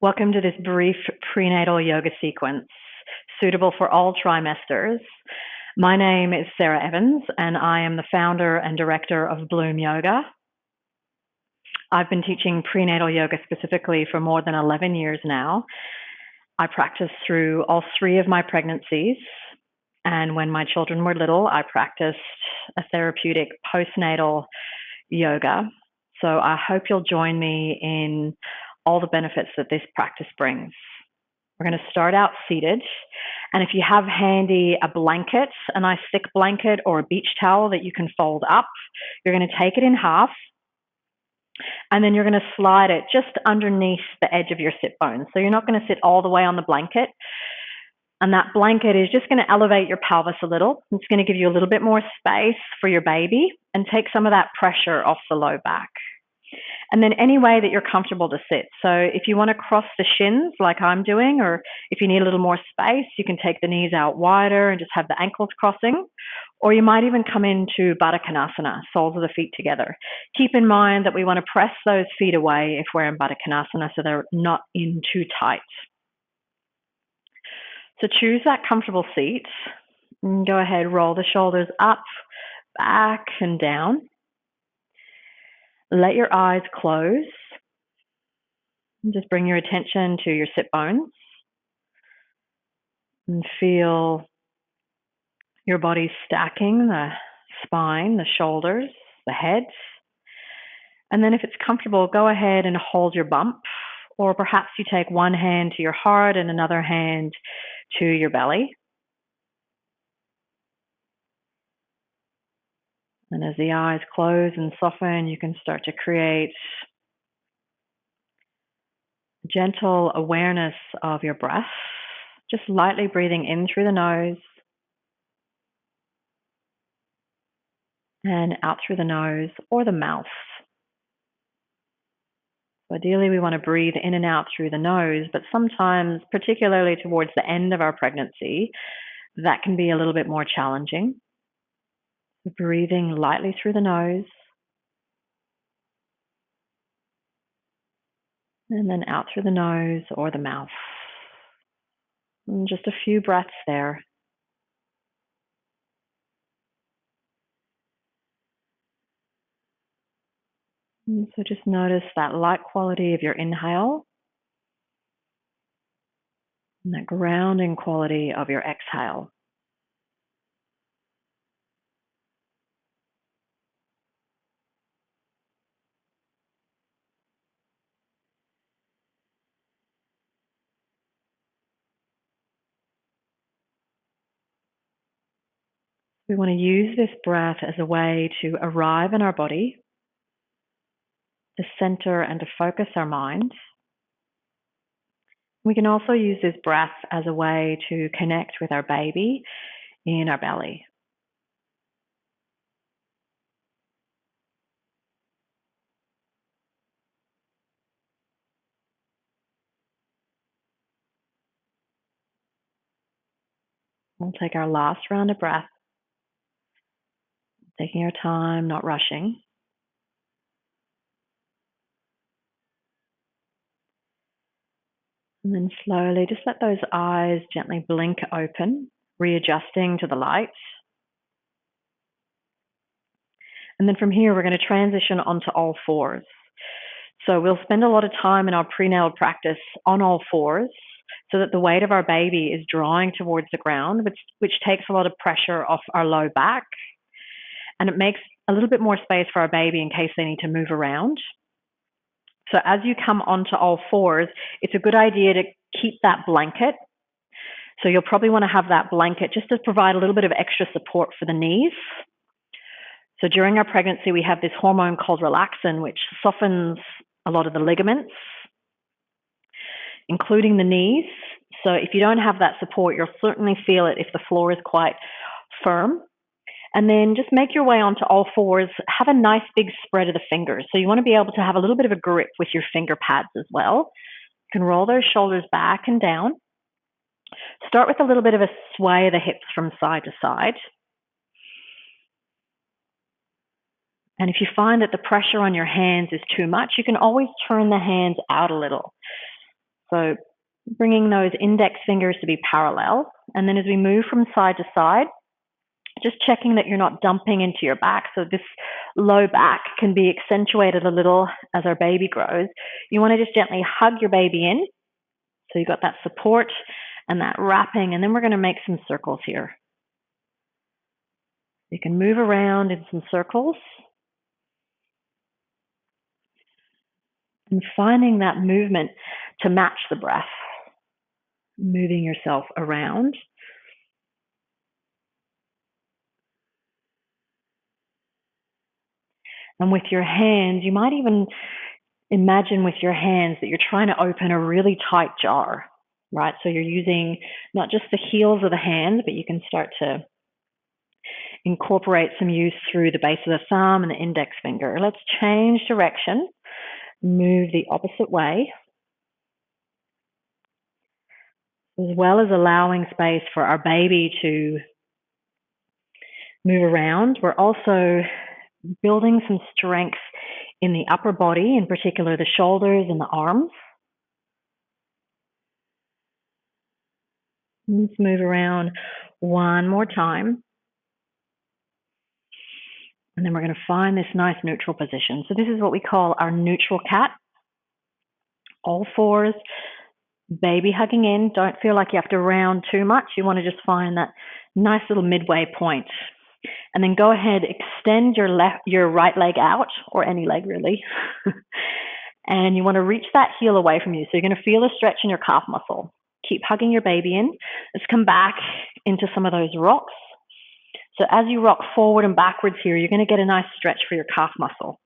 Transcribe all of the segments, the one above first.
Welcome to this brief prenatal yoga sequence, suitable for all trimesters. My name is Sarah Evans, and I am the founder and director of Bloom Yoga. I've been teaching prenatal yoga specifically for more than 11 years now. I practiced through all three of my pregnancies, and when my children were little, I practiced a therapeutic postnatal yoga. So I hope you'll join me in all the benefits that this practice brings. We're going to start out seated. And if you have handy a blanket, a nice thick blanket or a beach towel that you can fold up, you're going to take it in half. And then you're going to slide it just underneath the edge of your sit bones. So you're not going to sit all the way on the blanket. And that blanket is just going to elevate your pelvis a little. It's going to give you a little bit more space for your baby and take some of that pressure off the low back. And then any way that you're comfortable to sit. So if you want to cross the shins like I'm doing, or if you need a little more space, you can take the knees out wider and just have the ankles crossing. Or you might even come into Baddha Konasana, soles of the feet together. Keep in mind that we want to press those feet away if we're in Baddha Konasana so they're not in too tight. So choose that comfortable seat and go ahead, roll the shoulders up, back, and down. Let your eyes close. And just bring your attention to your sit bones and feel your body stacking the spine, the shoulders, the head. And then if it's comfortable, go ahead and hold your bump, or perhaps you take one hand to your heart and another hand to your belly. And as the eyes close and soften, you can start to create gentle awareness of your breath, just lightly breathing in through the nose and out through the nose or the mouth. So ideally, we want to breathe in and out through the nose, but sometimes, particularly towards the end of our pregnancy, that can be a little bit more challenging. Breathing lightly through the nose and then out through the nose or the mouth. And just a few breaths there. And so just notice that light quality of your inhale and that grounding quality of your exhale. We want to use this breath as a way to arrive in our body, to center and to focus our mind. We can also use this breath as a way to connect with our baby in our belly. We'll take our last round of breath, taking our time, not rushing. And then slowly just let those eyes gently blink open, readjusting to the light. And then from here, we're going to transition onto all fours. So we'll spend a lot of time in our prenatal practice on all fours so that the weight of our baby is drawing towards the ground, which takes a lot of pressure off our low back. And it makes a little bit more space for our baby in case they need to move around. So as you come onto all fours, it's a good idea to keep that blanket. So you'll probably want to have that blanket just to provide a little bit of extra support for the knees. So during our pregnancy, we have this hormone called relaxin, which softens a lot of the ligaments, including the knees. So if you don't have that support, you'll certainly feel it if the floor is quite firm. And then just make your way onto all fours. Have a nice big spread of the fingers. So you want to be able to have a little bit of a grip with your finger pads as well. You can roll those shoulders back and down. Start with a little bit of a sway of the hips from side to side. And if you find that the pressure on your hands is too much, you can always turn the hands out a little. So bringing those index fingers to be parallel. And then as we move from side to side, just checking that you're not dumping into your back. So this low back can be accentuated a little as our baby grows. You want to just gently hug your baby in. So you've got that support and that wrapping. And then we're going to make some circles here. You can move around in some circles. And finding that movement to match the breath. Moving yourself around. And with your hands, you might even imagine with your hands that you're trying to open a really tight jar, right? So you're using not just the heels of the hands, but you can start to incorporate some use through the base of the thumb and the index finger. Let's change direction, move the opposite way, as well as allowing space for our baby to move around. We're also building some strength in the upper body, in particular the shoulders and the arms. Let's move around one more time. And then we're going to find this nice neutral position. So this is what we call our neutral cat. All fours, baby hugging in. Don't feel like you have to round too much. You want to just find that nice little midway point. And then go ahead, extend your right leg out, or any leg really. And you want to reach that heel away from you. So you're going to feel a stretch in your calf muscle. Keep hugging your baby in. Let's come back into some of those rocks. So as you rock forward and backwards here, you're going to get a nice stretch for your calf muscle.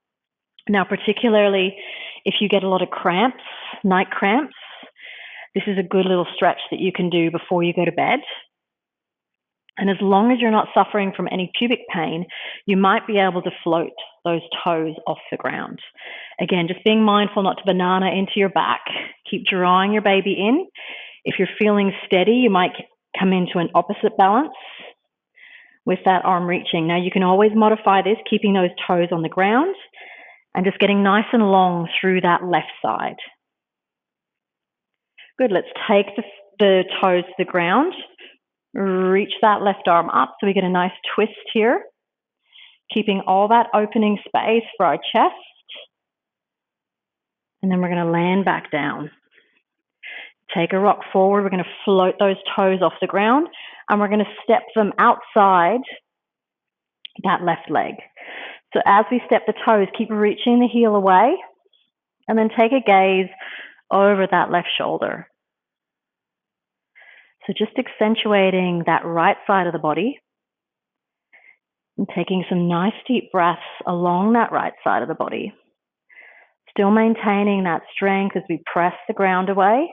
Now, particularly if you get a lot of cramps, night cramps, this is a good little stretch that you can do before you go to bed. And as long as you're not suffering from any pubic pain, you might be able to float those toes off the ground. Again, just being mindful not to banana into your back. Keep drawing your baby in. If you're feeling steady, you might come into an opposite balance with that arm reaching. Now, you can always modify this, keeping those toes on the ground and just getting nice and long through that left side. Good. Let's take the toes to the ground. Reach that left arm up so we get a nice twist here, keeping all that opening space for our chest. And then we're going to land back down. Take a rock forward. We're going to float those toes off the ground, and we're going to step them outside that left leg. So as we step the toes, keep reaching the heel away, and then take a gaze over that left shoulder. So just accentuating that right side of the body and taking some nice deep breaths along that right side of the body. Still maintaining that strength as we press the ground away.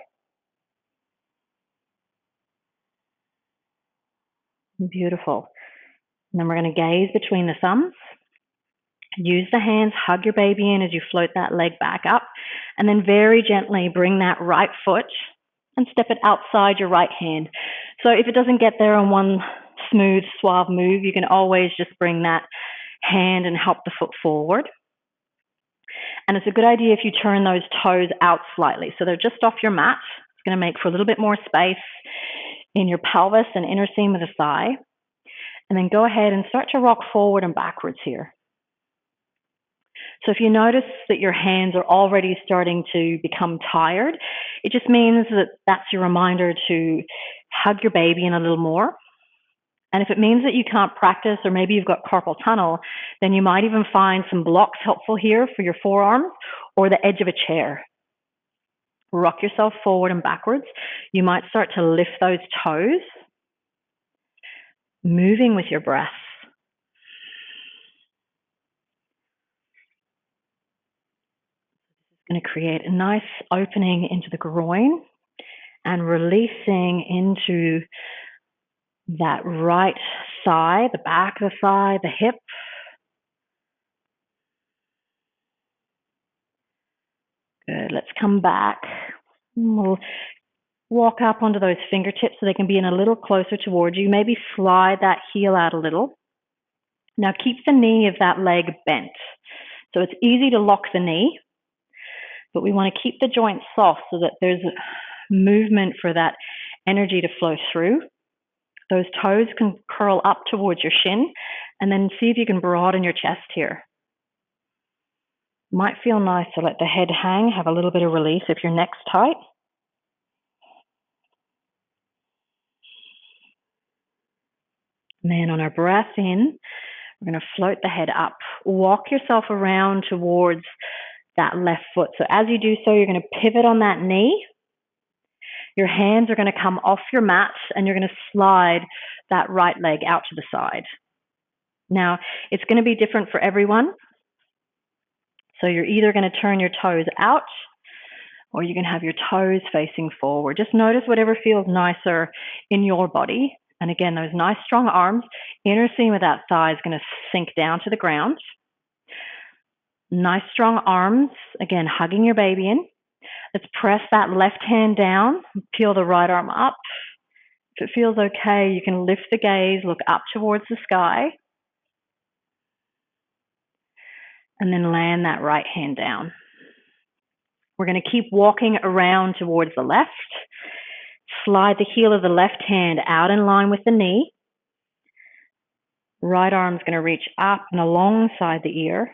Beautiful. And then we're going to gaze between the thumbs. Use the hands, hug your baby in as you float that leg back up. And then very gently bring that right foot and step it outside your right hand. So if it doesn't get there on one smooth, suave move, you can always just bring that hand and help the foot forward. And it's a good idea if you turn those toes out slightly. So they're just off your mat. It's going to make for a little bit more space in your pelvis and inner seam of the thigh. And then go ahead and start to rock forward and backwards here. So if you notice that your hands are already starting to become tired, it just means that that's your reminder to hug your baby in a little more. And if it means that you can't practice, or maybe you've got carpal tunnel, then you might even find some blocks helpful here for your forearms or the edge of a chair. Rock yourself forward and backwards. You might start to lift those toes, moving with your breath. Going to create a nice opening into the groin and releasing into that right thigh, the back of the thigh, the hip. Good. Let's come back. We'll walk up onto those fingertips so they can be in a little closer towards you. Maybe slide that heel out a little. Now keep the knee of that leg bent. So it's easy to lock the knee. but we want to keep the joint soft so that there's movement for that energy to flow through. Those toes can curl up towards your shin, and then see if you can broaden your chest here. Might feel nice to let the head hang, have a little bit of release if your neck's tight. And then on our breath in, we're going to float the head up. Walk yourself around towards that left foot. So as you do so, you're going to pivot on that knee. Your hands are going to come off your mat, and you're going to slide that right leg out to the side. Now, it's going to be different for everyone. So you're either going to turn your toes out, or you can have your toes facing forward. Just notice whatever feels nicer in your body. And again, those nice strong arms, inner seam of that thigh is going to sink down to the ground. Nice strong arms, again, hugging your baby in. Let's press that left hand down, peel the right arm up. If it feels okay, you can lift the gaze, look up towards the sky, and then land that right hand down. We're going to keep walking around towards the left. Slide the heel of the left hand out in line with the knee. Right arm's going to reach up and alongside the ear.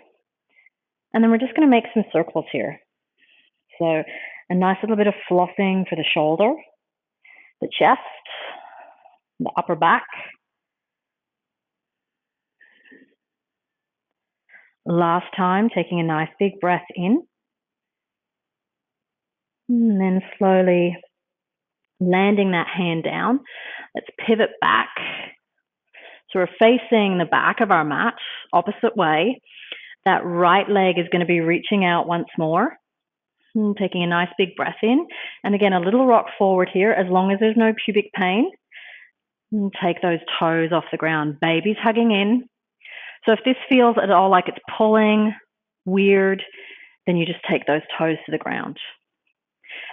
And then we're just going to make some circles here. So a nice little bit of flossing for the shoulder, the chest, the upper back. Last time, taking a nice big breath in. And then slowly landing that hand down. Let's pivot back. So we're facing the back of our mat, opposite way. That right leg is going to be reaching out once more. And taking a nice big breath in. And again, a little rock forward here, as long as there's no pubic pain. And take those toes off the ground. Baby's hugging in. So if this feels at all like it's pulling, weird, then you just take those toes to the ground.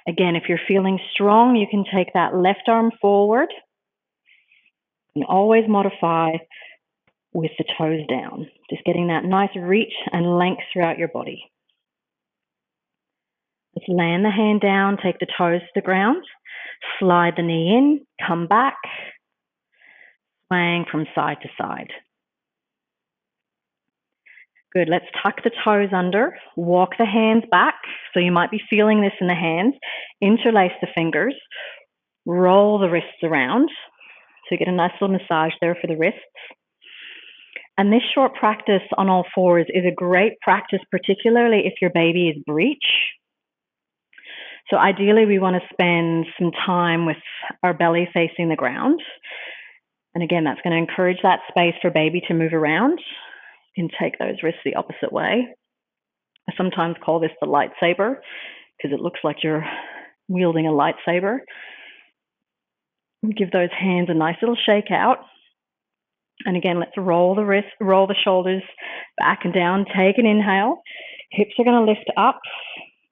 Again, if you're feeling strong, you can take that left arm forward and always modify with the toes down. Just getting that nice reach and length throughout your body. Let's land the hand down, take the toes to the ground, slide the knee in, come back, swaying from side to side. Good, let's tuck the toes under, walk the hands back. So you might be feeling this in the hands. Interlace the fingers, roll the wrists around. So you get a nice little massage there for the wrists. And this short practice on all fours is a great practice, particularly if your baby is breech. So ideally, we want to spend some time with our belly facing the ground. And again, that's going to encourage that space for baby to move around. You can take those wrists the opposite way. I sometimes call this the lightsaber because it looks like you're wielding a lightsaber. Give those hands a nice little shake out. And again, let's roll the wrists, roll the shoulders back and down. Take an inhale. Hips are going to lift up.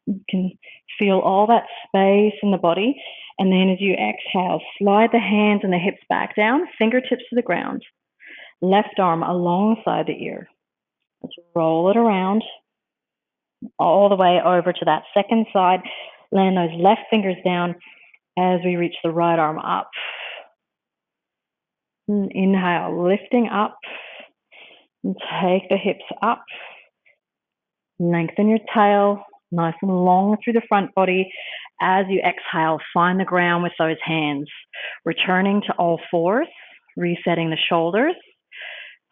You can feel all that space in the body. And then as you exhale, slide the hands and the hips back down, fingertips to the ground. Left arm alongside the ear. Let's roll it around all the way over to that second side. Land those left fingers down as we reach the right arm up. And inhale, lifting up. And take the hips up. Lengthen your tail, nice and long through the front body. As you exhale, find the ground with those hands. Returning to all fours, resetting the shoulders.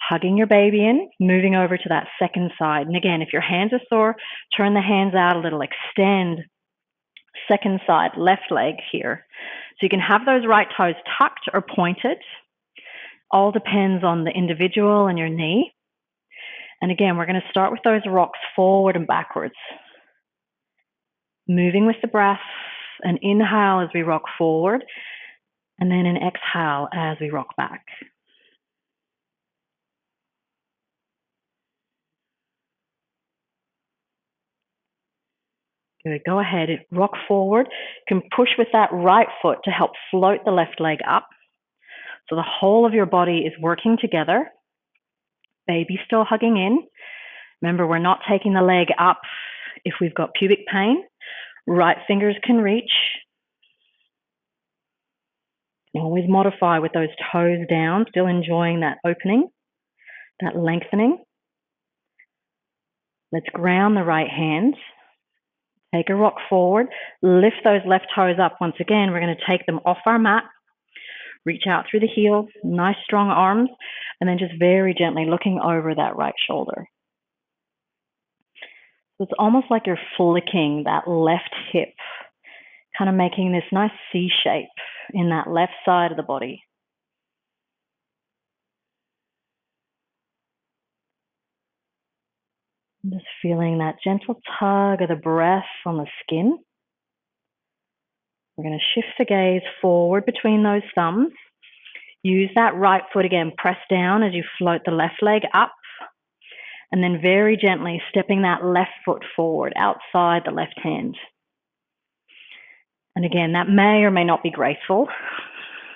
Hugging your baby in, moving over to that second side. And again, if your hands are sore, turn the hands out a little, extend. Second side, left leg here. So you can have those right toes tucked or pointed. All depends on the individual and your knee. And again, we're going to start with those rocks forward and backwards. Moving with the breath, an inhale as we rock forward, and then an exhale as we rock back. Good. Go ahead, rock forward. You can push with that right foot to help float the left leg up. So the whole of your body is working together. Baby still hugging in. Remember, we're not taking the leg up If we've got pubic pain, right fingers can reach. Always modify with those toes down, still enjoying that opening, that lengthening. Let's ground the right hand. Take a rock forward. Lift those left toes up. Once again, we're going to take them off our mat. Reach out through the heel, nice strong arms, and then just very gently looking over that right shoulder. So it's almost like you're flicking that left hip, kind of making this nice C shape in that left side of the body. Just feeling that gentle tug of the breath on the skin. We're going to shift the gaze forward between those thumbs. Use that right foot again, press down as you float the left leg up. And then very gently stepping that left foot forward outside the left hand. And again, that may or may not be graceful.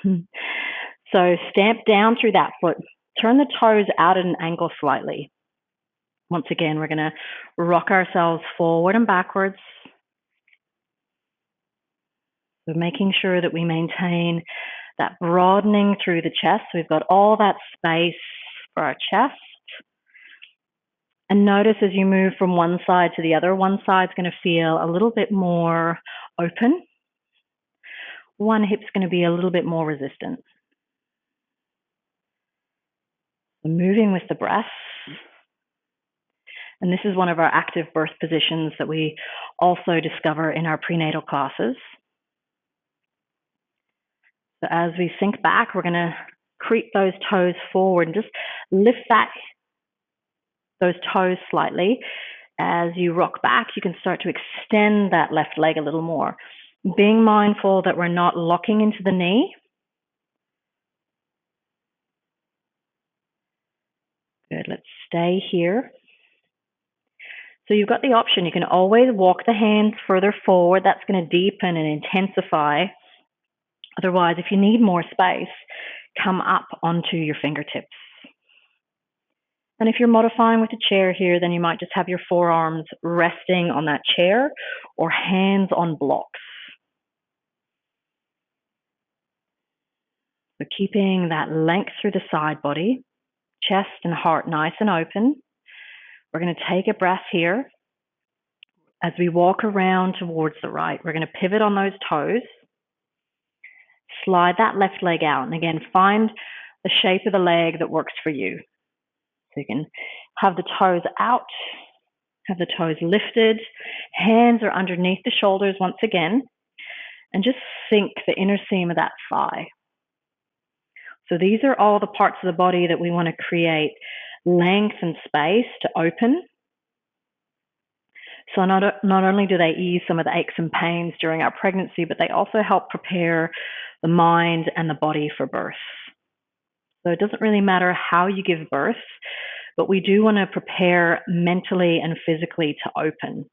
So stamp down through that foot. Turn the toes out at an angle slightly. Once again, we're going to rock ourselves forward and backwards. So making sure that we maintain that broadening through the chest. So we've got all that space for our chest. And notice as you move from one side to the other, one side's going to feel a little bit more open. One hip's going to be a little bit more resistant. So moving with the breath. And this is one of our active birth positions that we also discover in our prenatal classes. So as we sink back, we're going to creep those toes forward and just lift those toes slightly. As you rock back, you can start to extend that left leg a little more. Being mindful that we're not locking into the knee. Good, let's stay here. So you've got the option, you can always walk the hands further forward. That's going to deepen and intensify. Otherwise, if you need more space, come up onto your fingertips. And if you're modifying with a chair here, then you might just have your forearms resting on that chair or hands on blocks. So keeping that length through the side body, chest and heart nice and open. We're going to take a breath here. As we walk around towards the right, we're going to pivot on those toes. Slide that left leg out. And again, find the shape of the leg that works for you. So you can have the toes out, have the toes lifted. Hands are underneath the shoulders once again. And just sink the inner seam of that thigh. So these are all the parts of the body that we want to create length and space to open. So not only do they ease some of the aches and pains during our pregnancy, but they also help prepare the mind and the body for birth. So it doesn't really matter how you give birth, but we do want to prepare mentally and physically to open.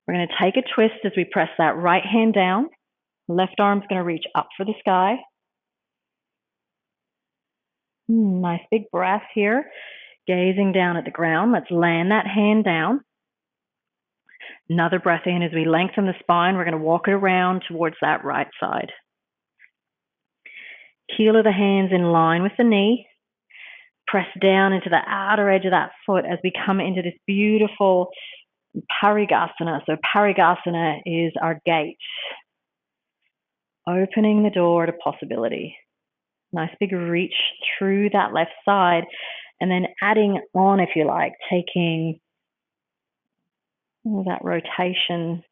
We're going to take a twist as we press that right hand down. Left arm's going to reach up for the sky. Nice big breath here. Gazing down at the ground. Let's land that hand down. Another breath in as we lengthen the spine. We're going to walk it around towards that right side. Heel of the hands in line with the knee. Press down into the outer edge of that foot as we come into this beautiful Parigasana. So Parigasana is our gate. Opening the door to possibility. Nice big reach through that left side. And then adding on, if you like, taking all that rotation.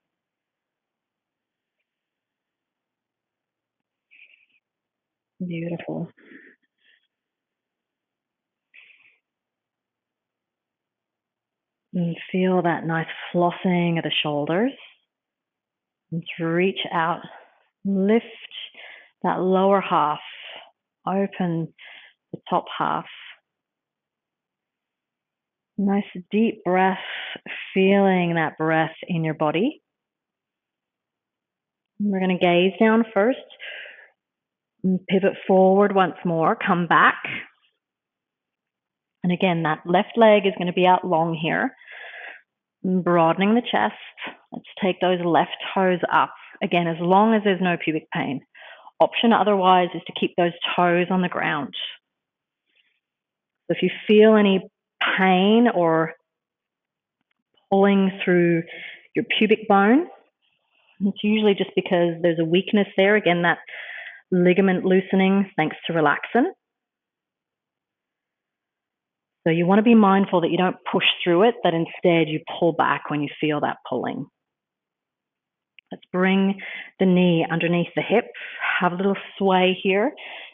Beautiful. And feel that nice flossing of the shoulders. And reach out, lift that lower half, open the top half. Nice deep breath, feeling that breath in your body. We're going to gaze down first, and pivot forward once more, come back. And again, that left leg is going to be out long here. Broadening the chest. Let's take those left toes up. Again, as long as there's no pubic pain. Option otherwise is to keep those toes on the ground. So if you feel any pain or pulling through your pubic bone, it's usually just because there's a weakness there. Again, that ligament loosening thanks to relaxin. So you want to be mindful that you don't push through it, that instead you pull back when you feel that pulling. Let's bring the knee underneath the hip. Have a little sway here,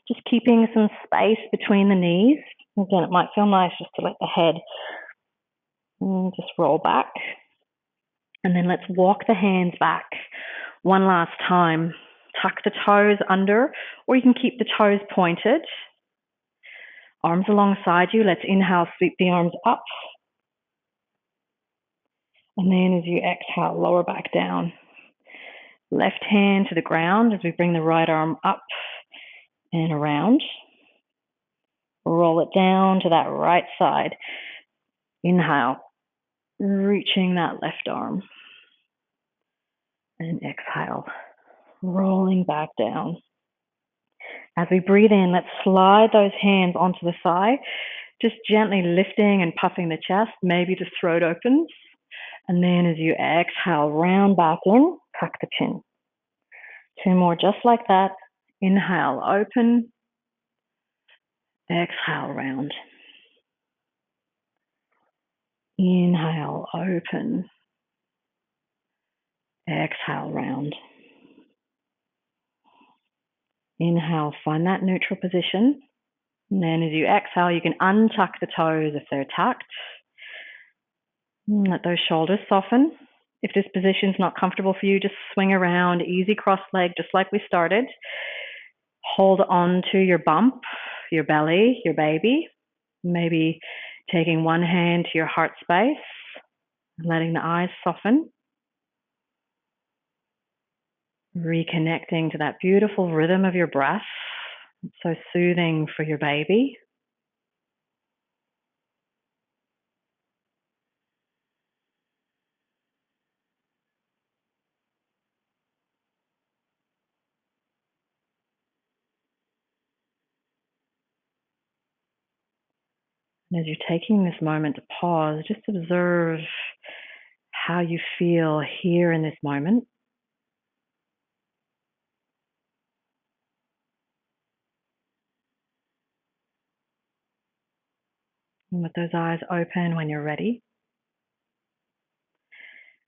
just keeping some space between the knees. Again, it might feel nice just to let the head just roll back. And then let's walk the hands back one last time. Tuck the toes under, or you can keep the toes pointed. Arms alongside you. Let's inhale, sweep the arms up. And then as you exhale, lower back down. Left hand to the ground as we bring the right arm up and around. Roll it down to that right side. Inhale, reaching that left arm. And exhale, rolling back down. As we breathe in, let's slide those hands onto the thigh, just gently lifting and puffing the chest. Maybe the throat opens. And then as you exhale, round back in, tuck the chin. 2 more just like that. Inhale, open. Exhale, round. Inhale, open. Exhale, round. Inhale, find that neutral position. And then as you exhale, you can untuck the toes if they're tucked. Let those shoulders soften. If this position is not comfortable for you, just swing around, easy cross leg, just like we started. Hold on to your bump, your belly, your baby. Maybe taking one hand to your heart space, letting the eyes soften. Reconnecting to that beautiful rhythm of your breath. It's so soothing for your baby. And as you're taking this moment to pause, just observe how you feel here in this moment. And with those eyes open when you're ready.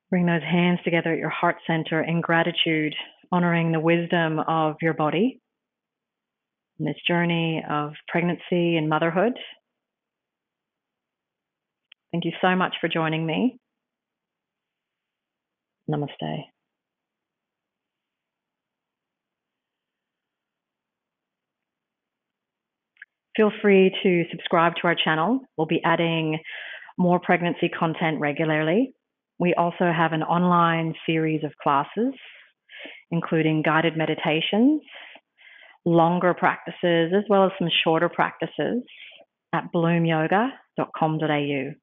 Bring those hands together at your heart center in gratitude, honoring the wisdom of your body in this journey of pregnancy and motherhood. Thank you so much for joining me. Namaste. Feel free to subscribe to our channel. We'll be adding more pregnancy content regularly. We also have an online series of classes, including guided meditations, longer practices, as well as some shorter practices at bloomyoga.com.au.